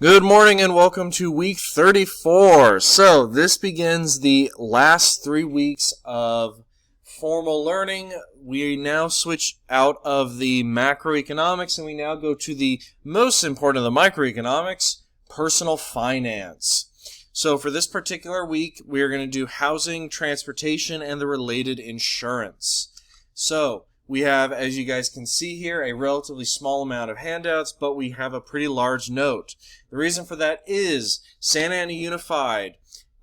Good morning and welcome to week 34. So this begins the last 3 weeks of formal learning. We now switch out of the macroeconomics and we now go to the most important of the microeconomics, personal finance. So for this particular week, we are going to do housing, transportation, and the related insurance. So we have, as you guys can see here, a relatively small amount of handouts, but we have a pretty large note. The reason for that is Santa Ana Unified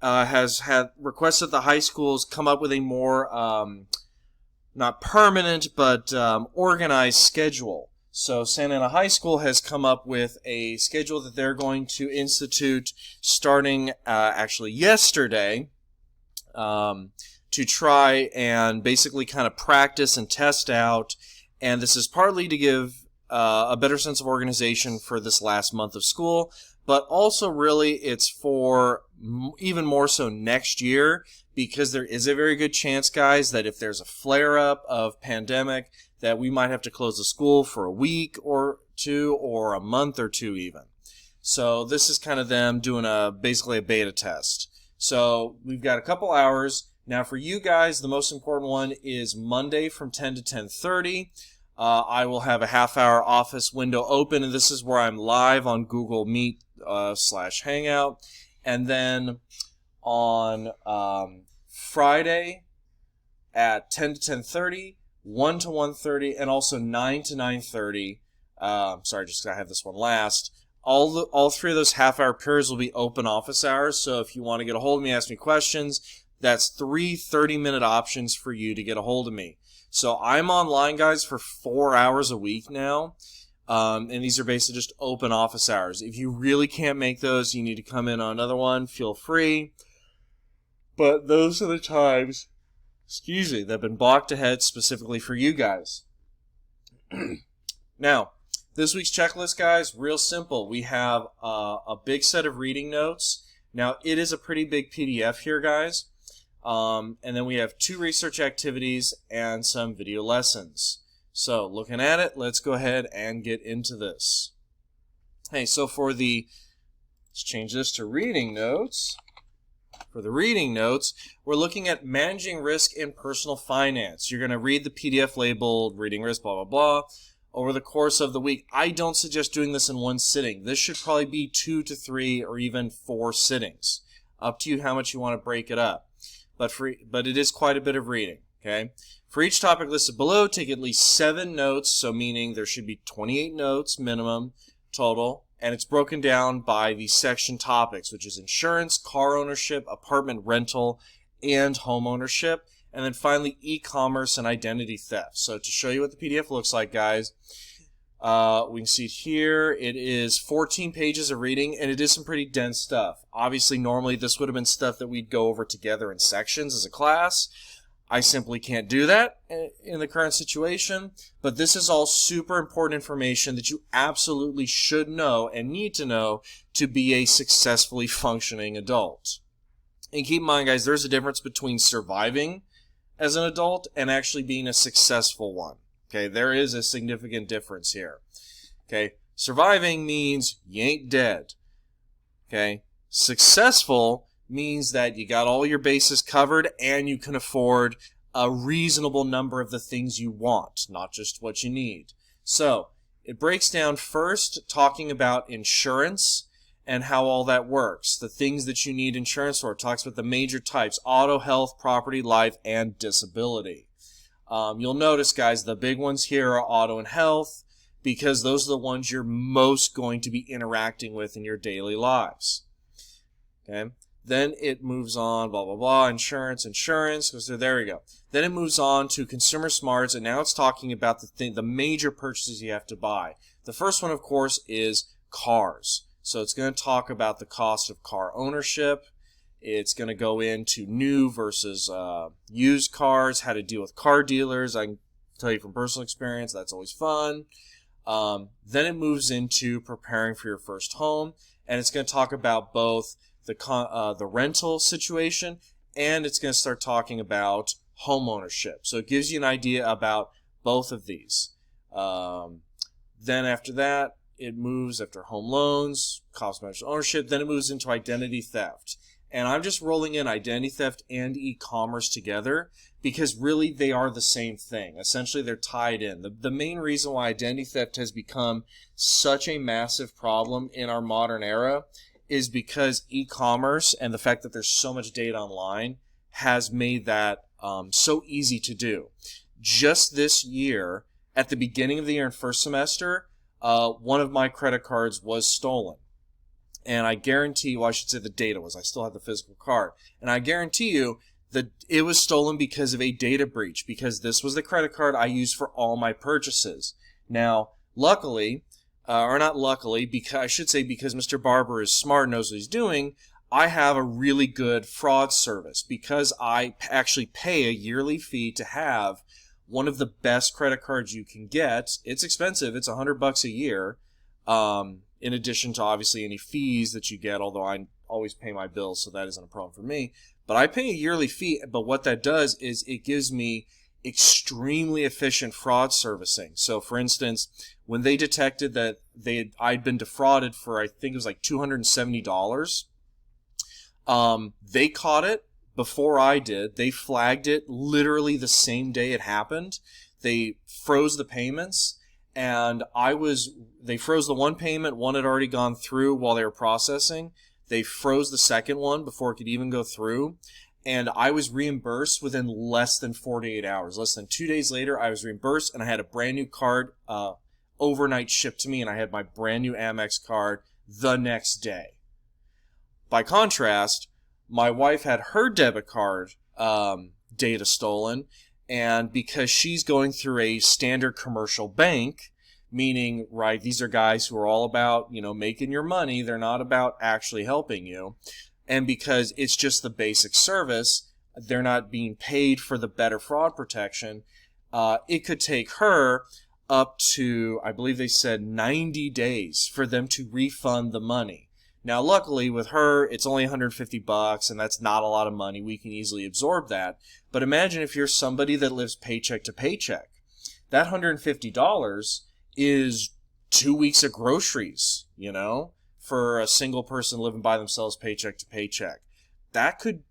has had requested the high schools come up with a more, not permanent, but organized schedule. So Santa Ana High School has come up with a schedule that they're going to institute starting actually yesterday. To try and basically kind of practice and test out. And this is partly to give a better sense of organization for this last month of school, but also really it's for even more so next year, because there is a very good chance, guys, that if there's a flare-up of pandemic, that we might have to close the school for a week or two or a month or two even. So this is kind of them doing basically a beta test. So we've got a couple hours. Now for you guys, the most important one is Monday from 10 to 10:30. I will have a half-hour office window open, and this is where I'm live on Google Meet / Hangout. And then on Friday at 10 to 10:30, 1 to 1:30, and also 9 to 9:30. Sorry, just I have this one last. All three of those half-hour periods will be open office hours, so if you want to get a hold of me, ask me questions, that's 3 30-minute options for you to get a hold of me. So I'm online, guys, for 4 hours a week now, and these are basically just open office hours. If you really can't make those, you need to come in on another one, feel free. But those are the times, that have been blocked ahead specifically for you guys. Now, this week's checklist, guys, real simple. We have a big set of reading notes. Now, it is a pretty big PDF here, guys. And then we have 2 research activities and some video lessons. So looking at it, let's go ahead and get into this. Hey, so let's change this to reading notes. For the reading notes, we're looking at managing risk in personal finance. You're going to read the PDF labeled reading risk, blah, blah, blah, over the course of the week. I don't suggest doing this in one sitting. This should probably be 2 to 3 or even 4 sittings. Up to you how much you want to break it up. But it is quite a bit of reading, okay? For each topic listed below, take at least 7 notes, so meaning there should be 28 notes minimum total, and it's broken down by the section topics, which is insurance, car ownership, apartment rental, and home ownership, and then finally e-commerce and identity theft. So to show you what the PDF looks like, guys, we can see it here. It is 14 pages of reading, and it is some pretty dense stuff. Obviously, normally this would have been stuff that we'd go over together in sections as a class. I simply can't do that in the current situation, but this is all super important information that you absolutely should know and need to know to be a successfully functioning adult. And keep in mind, guys, there's a difference between surviving as an adult and actually being a successful one. Okay, there is a significant difference here. Okay, surviving means you ain't dead. Okay, successful means that you got all your bases covered and you can afford a reasonable number of the things you want, not just what you need. So, it breaks down first talking about insurance and how all that works. The things that you need insurance for. It talks about the major types: auto, health, property, life, and disability. You'll notice, guys, the big ones here are auto and health, because those are the ones you're most going to be interacting with in your daily lives. Okay? Then it moves on, blah, blah, blah, insurance, so there we go. Then it moves on to consumer smarts, and now it's talking about the major purchases you have to buy. The first one, of course, is cars. So it's going to talk about the cost of car ownership. It's going to go into new versus used cars, how to deal with car dealers. I can tell you from personal experience, that's always fun. Then it moves into preparing for your first home, and it's going to talk about both the rental situation, and it's going to start talking about home ownership. So it gives you an idea about both of these. Then after that, it moves after home loans, cosmetic ownership, then it moves into identity theft. And I'm just rolling in identity theft and e-commerce together because really they are the same thing. Essentially, they're tied in. The main reason why identity theft has become such a massive problem in our modern era is because e-commerce and the fact that there's so much data online has made that so easy to do. Just this year, at the beginning of the year in first semester, one of my credit cards was stolen. And I guarantee, well, I should say the data was, I still have the physical card. And I guarantee you that it was stolen because of a data breach, because this was the credit card I used for all my purchases. Now, luckily, or not luckily, because I should say because Mr. Barber is smart and knows what he's doing, I have a really good fraud service because I actually pay a yearly fee to have one of the best credit cards you can get. It's expensive. It's $100 a year. In addition to obviously any fees that you get, although I always pay my bills, so that isn't a problem for me. But I pay a yearly fee, but what that does is it gives me extremely efficient fraud servicing. So for instance, when they detected that I'd been defrauded for, I think it was like $270, they caught it before I did. They flagged it literally the same day it happened. They froze the payments. And they froze the one payment. One had already gone through while they were processing. They froze the second one before it could even go through. And I was reimbursed within less than 48 hours. Less than 2 days later, I was reimbursed, and I had a brand new card overnight shipped to me, and I had my brand new Amex card the next day. By contrast, my wife had her debit card data stolen. And because she's going through a standard commercial bank, meaning, right, these are guys who are all about, making your money. They're not about actually helping you. And because it's just the basic service, they're not being paid for the better fraud protection. It could take her up to, I believe they said 90 days for them to refund the money. Now, luckily, with her, it's only $150, and that's not a lot of money. We can easily absorb that. But imagine if you're somebody that lives paycheck to paycheck. That $150 is 2 weeks of groceries, for a single person living by themselves paycheck to paycheck. That could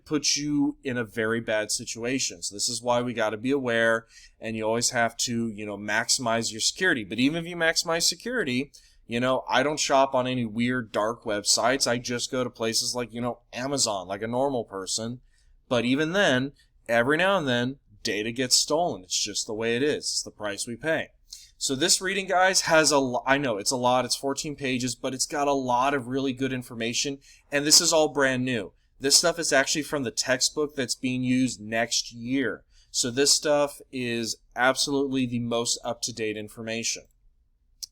put you in a very bad situation. So this is why we got to be aware, and you always have to, maximize your security. But even if you maximize security, I don't shop on any weird dark websites. I just go to places like, Amazon, like a normal person. But even then, every now and then, data gets stolen. It's just the way it is. It's the price we pay. So this reading, guys, has I know it's a lot. It's 14 pages, but it's got a lot of really good information. And this is all brand new. This stuff is actually from the textbook that's being used next year. So this stuff is absolutely the most up-to-date information.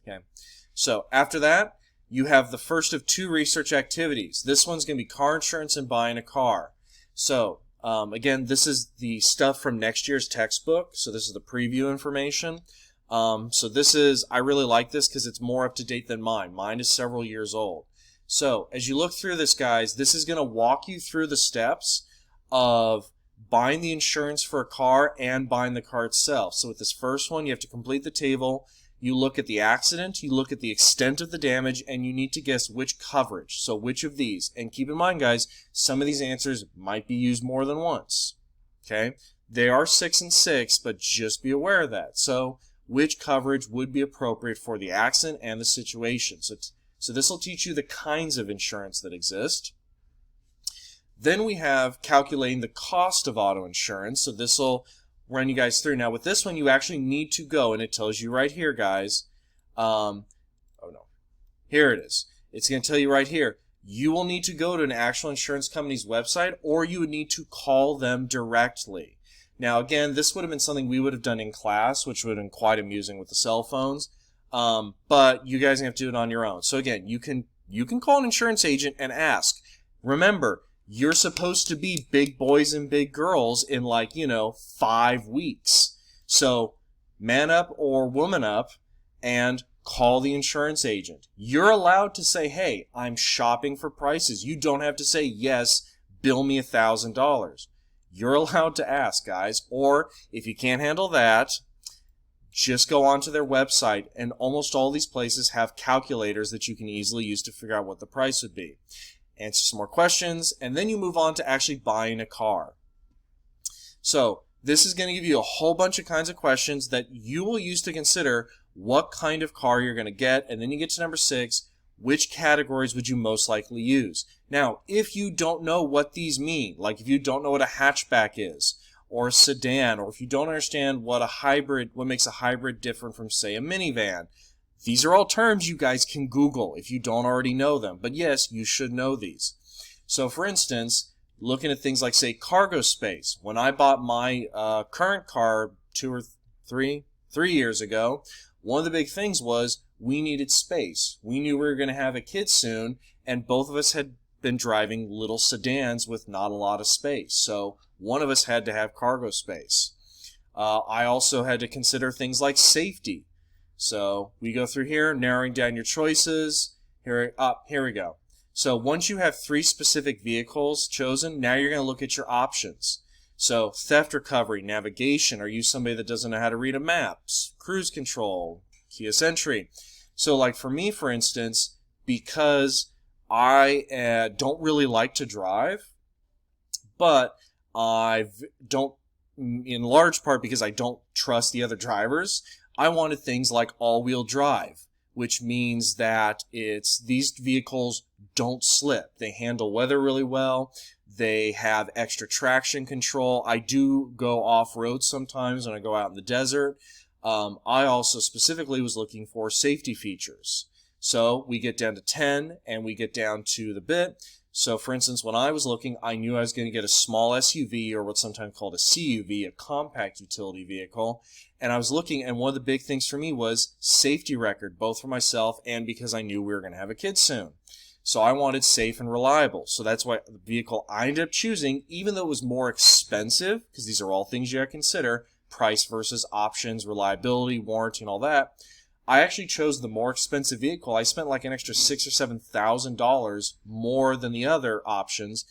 Okay. So after that, you have the first of two research activities. This one's going to be car insurance and buying a car. So again, this is the stuff from next year's textbook. So this is the preview information. I really like this because it's more up to date than mine. Mine is several years old. So as you look through this, guys, this is going to walk you through the steps of buying the insurance for a car and buying the car itself. So with this first one, you have to complete the table. You look at the accident, you look at the extent of the damage, and you need to guess which coverage. So which of these? And keep in mind, guys, some of these answers might be used more than once. Okay? They are 6 and 6, but just be aware of that. So which coverage would be appropriate for the accident and the situation? So this will teach you the kinds of insurance that exist. Then we have calculating the cost of auto insurance. So this will run you guys through. Now with this one, you actually need to go, and it tells you right here, guys. Here it is. It's going to tell you right here. You will need to go to an actual insurance company's website, or you would need to call them directly. Now again, this would have been something we would have done in class, which would have been quite amusing with the cell phones. But you guys have to do it on your own. So again, you can call an insurance agent and ask. Remember, you're supposed to be big boys and big girls in 5 weeks. So man up or woman up and call the insurance agent. You're allowed to say, hey, I'm shopping for prices. You don't have to say, yes, bill me $1,000. You're allowed to ask, guys. Or if you can't handle that, just go onto their website, and almost all these places have calculators that you can easily use to figure out what the price would be. Answer some more questions, and then you move on to actually buying a car. So this is going to give you a whole bunch of kinds of questions that you will use to consider what kind of car you're going to get, and then you get to number 6, which categories would you most likely use? Now, if you don't know what these mean, like if you don't know what a hatchback is, or a sedan, or if you don't understand what makes a hybrid different from, say, a minivan, these are all terms you guys can Google if you don't already know them. But yes, you should know these. So for instance, looking at things like, say, cargo space. When I bought my current car 3 years ago, one of the big things was we needed space. We knew we were going to have a kid soon, and both of us had been driving little sedans with not a lot of space. So one of us had to have cargo space. I also had to consider things like safety. So we go through here, narrowing down your choices. Here we go. So once you have 3 specific vehicles chosen, now you're going to look at your options. So theft recovery, navigation, are you somebody that doesn't know how to read a map, cruise control, keyless entry. So like for me, for instance, because I don't really like to drive, but I don't, in large part because I don't trust the other drivers, I wanted things like all-wheel drive, which means that these vehicles don't slip. They handle weather really well. They have extra traction control. I do go off-road sometimes when I go out in the desert. I also specifically was looking for safety features. So we get down to 10 and we get down to the bit. So for instance, when I was looking, I knew I was going to get a small SUV, or what's sometimes called a CUV, a compact utility vehicle. And I was looking, and one of the big things for me was safety record, both for myself and because I knew we were going to have a kid soon. So I wanted safe and reliable. So that's why the vehicle I ended up choosing, even though it was more expensive, because these are all things you have to consider, price versus options, reliability, warranty, and all that, I actually chose the more expensive vehicle. I spent like an extra $6,000 or $7,000 more than the other options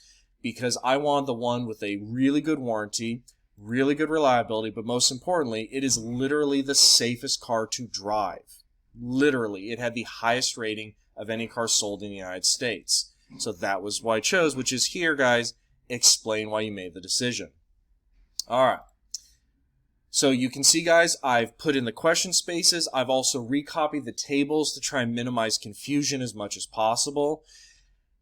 because I wanted the one with a really good warranty, really good reliability, but most importantly, it is literally the safest car to drive. Literally, it had the highest rating of any car sold in the United States. So that was what I chose, which is here, guys, explain why you made the decision. All right. So you can see, guys, I've put in the question spaces. I've also recopied the tables to try and minimize confusion as much as possible.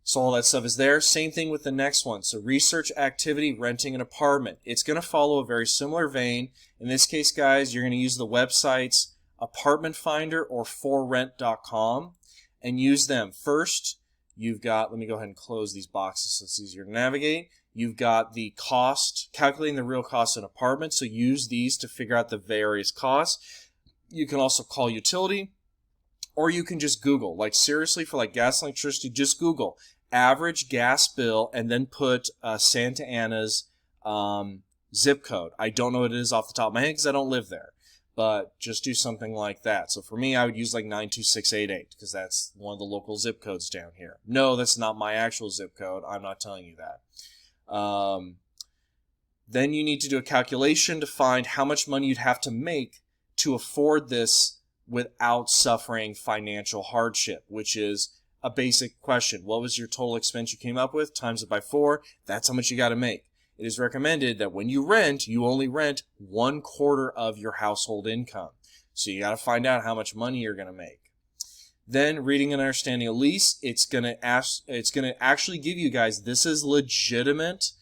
So all that stuff is there. Same thing with the next one. So research activity, renting an apartment. It's going to follow a very similar vein. In this case, guys, you're going to use the websites Apartment Finder or forrent.com and use them. First, you've got, let me go ahead and close these boxes so it's easier to navigate. You've got the cost, calculating the real cost of an apartment, so use these to figure out the various costs. You can also call utility, or you can just Google. Like seriously, for like gas and electricity, just Google average gas bill and then put Santa Ana's zip code. I don't know what it is off the top of my head because I don't live there, but just do something like that. So for me, I would use like 92688 because that's one of the local zip codes down here. No, that's not my actual zip code. I'm not telling you that. Then you need to do a calculation to find how much money you'd have to make to afford this without suffering financial hardship, which is a basic question. What was your total expense you came up with? Times it by 4. That's how much you got to make. It is recommended that when you rent, you only rent 1/4 of your household income. So you got to find out how much money you're going to make. Then reading and understanding a lease, it's going to actually give you guys, this is legitimate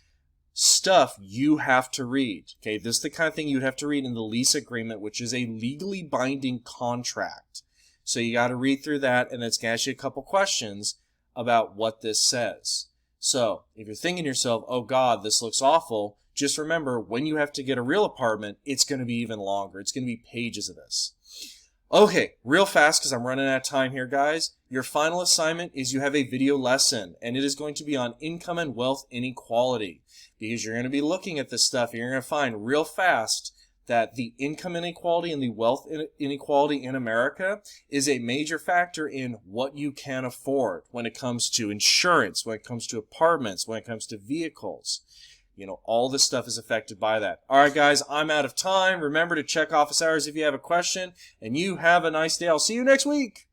stuff you have to read. Okay, this is the kind of thing you'd have to read in the lease agreement, which is a legally binding contract. So you got to read through that, and it's going to ask you a couple questions about what this says. So if you're thinking to yourself, oh God, this looks awful, just remember when you have to get a real apartment, it's going to be even longer. It's going to be pages of this. Okay, real fast because I'm running out of time here, guys. Your final assignment is you have a video lesson, and it is going to be on income and wealth inequality because you're going to be looking at this stuff and you're going to find real fast that the income inequality and the wealth inequality in America is a major factor in what you can afford when it comes to insurance, when it comes to apartments, when it comes to vehicles. all this stuff is affected by that. All right, guys, I'm out of time. Remember to check office hours if you have a question, and you have a nice day. I'll see you next week.